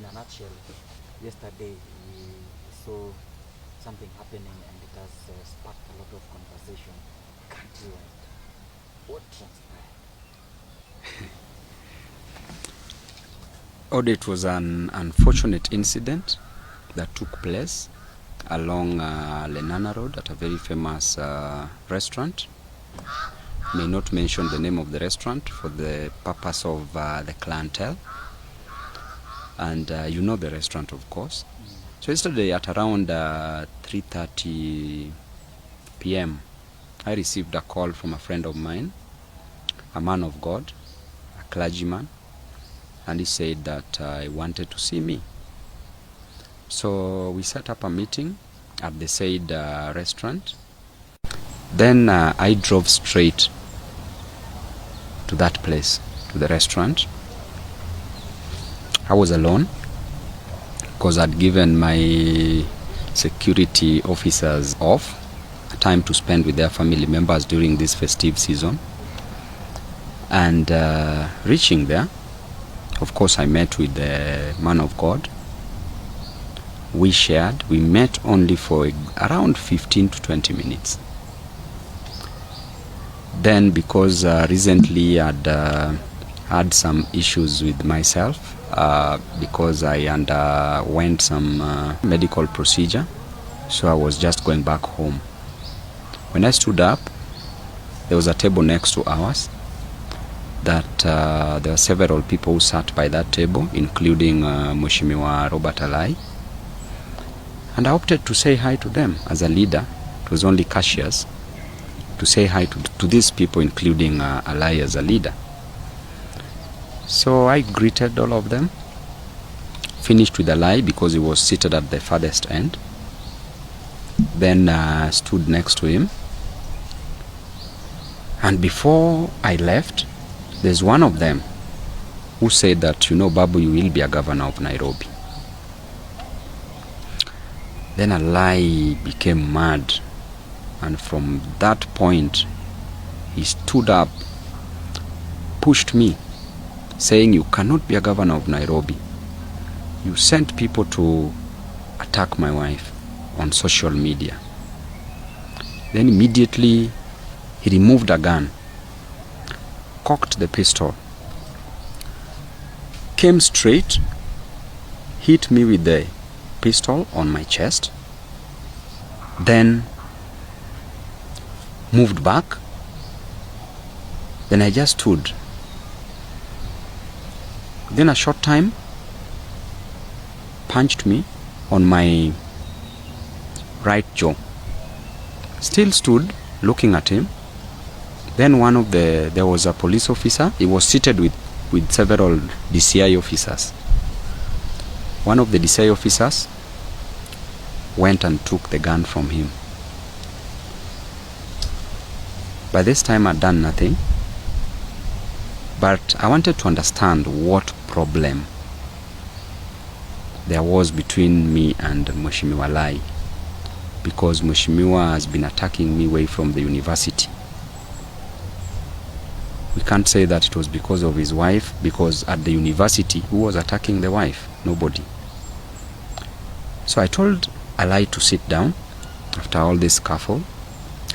in a nutshell, yesterday we saw something happening and it has sparked a lot of conversation countrywide. What transpired? It was an unfortunate incident that took place along Lenana Road at a very famous restaurant. May not mention the name of the restaurant for the purpose of the clientele. And you know the restaurant, of course. So yesterday at around 3:30 p.m., I received a call from a friend of mine, a man of God, a clergyman, and he said that he wanted to see me. So we set up a meeting at the said restaurant. Then I drove straight to that place, to the restaurant. I was alone because I'd given my security officers off, time to spend with their family members during this festive season. And reaching there, of course, I met with the man of God. We met only for around 15 to 20 minutes. Then, because recently I'd had some issues with myself, because I underwent some medical procedure, so I was just going back home. When I stood up, there was a table next to ours that there were several people who sat by that table, including Mheshimiwa Robert Alai. And I opted to say hi to them as a leader. It was only cashiers to say hi to these people, including Alai as a leader. So I greeted all of them, finished with Alai because he was seated at the farthest end. Then stood next to him. And before I left, there's one of them who said that, you know, Babu, you will be a governor of Nairobi. Then Alai became mad. And from that point, he stood up, pushed me, saying, you cannot be a governor of Nairobi. You sent people to attack my wife on social media. Then immediately, he removed a gun, cocked the pistol, came straight, hit me with the pistol on my chest, then moved back. Then I just stood. Then a short time, punched me on my right jaw. Still stood looking at him. Then there was a police officer. He was seated with several DCI officers. One of the DCI officers went and took the gun from him. By this time I'd done nothing, but I wanted to understand what problem there was between me and Mheshimiwa Alai, because Mheshimiwa has been attacking me way from the university. We can't say that it was because of his wife, because at the university, who was attacking the wife? Nobody. So I told Alai to sit down after all this scuffle,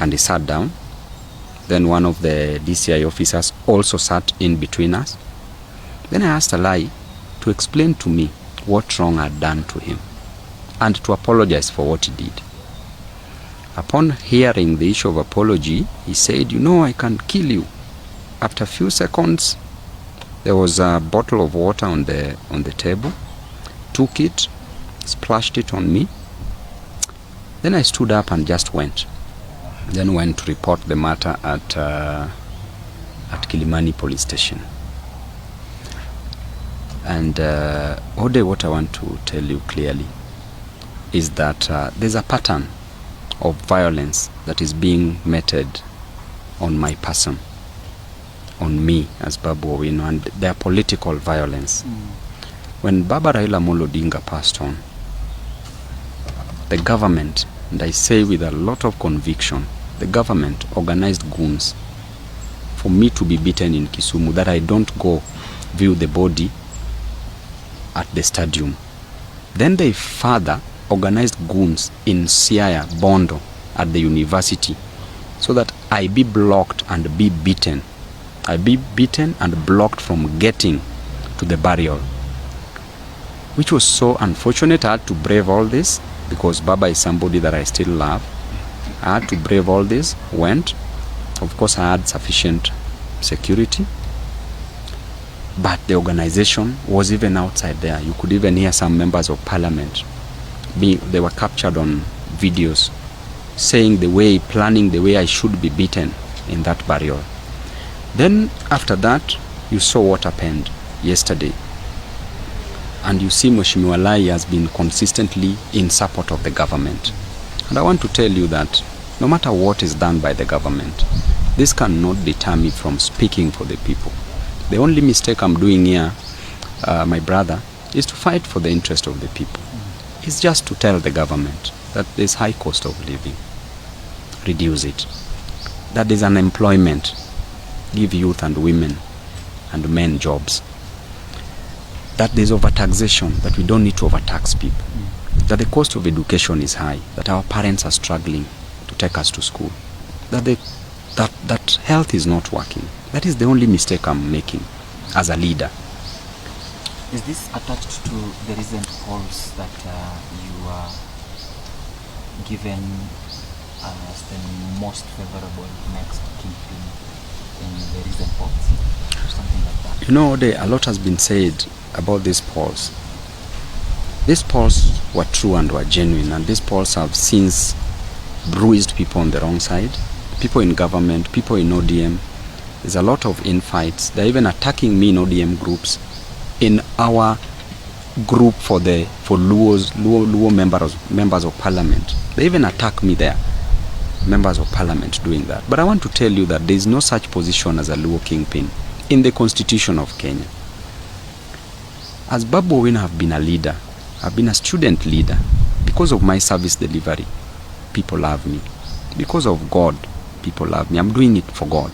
and he sat down. Then one of the DCI officers also sat in between us. Then I asked Alai to explain to me what wrong I'd done to him and to apologize for what he did. Upon hearing the issue of apology, he said, you know, I can kill you. After a few seconds, there was a bottle of water on the table, took it, splashed it on me. Then I stood up and just went. Then went to report the matter at Kilimani police station. And Ode, what I want to tell you clearly is that there's a pattern of violence that is being meted on my person, on me as Babu Owino, and their political violence. When Baba Raila Amolo Odinga passed on, the government, and I say with a lot of conviction, the government organized goons for me to be beaten in Kisumu, that I don't go view the body at the stadium. Then they further organized goons in Siaya, Bondo, at the university, so that I be blocked and be beaten. I be beaten and blocked from getting to the burial, which was so unfortunate. I had to brave all this because Baba is somebody that I still love. I had to brave all this, went. Of course, I had sufficient security, but the organization was even outside there. You could even hear some members of parliament. They were captured on videos saying planning the way I should be beaten in that burial. Then after that, you saw what happened yesterday. And you see Mheshimiwa Alai has been consistently in support of the government. And I want to tell you that no matter what is done by the government, this cannot deter me from speaking for the people. The only mistake I'm doing here, my brother, is to fight for the interest of the people. It's just to tell the government that there's high cost of living. Reduce it. That there's unemployment. Give youth and women and men jobs. That there's overtaxation, that we don't need to overtax people. That the cost of education is high, that our parents are struggling to take us to school. That health is not working. That is the only mistake I'm making as a leader. Is this attached to the recent polls that you are given as the most favorable next kingpin in the recent polls? Or something like that? You know, a lot has been said about these polls. These polls were true and were genuine, and these polls have since bruised people on the wrong side. People in government, people in ODM. There's a lot of infights. They're even attacking me in ODM groups. In our group for Luo members of parliament, they even attack me there, members of parliament doing that. But I want to tell you that there is no such position as a Luo kingpin in the constitution of Kenya. As Babu Owino, have been a leader, I've been a student leader. Because of my service delivery, people love me. Because of God, people love me. I'm doing it for God.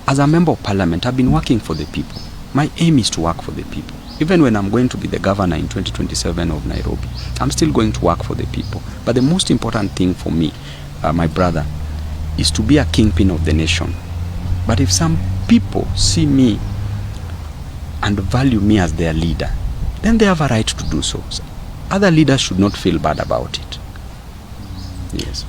As a member of parliament, I've been working for the people. My aim is to work for the people. Even when I'm going to be the governor in 2027 of Nairobi, I'm still going to work for the people. But the most important thing for me, my brother, is to be a kingpin of the nation. But if some people see me and value me as their leader, then they have a right to do so. Other leaders should not feel bad about it. Yes.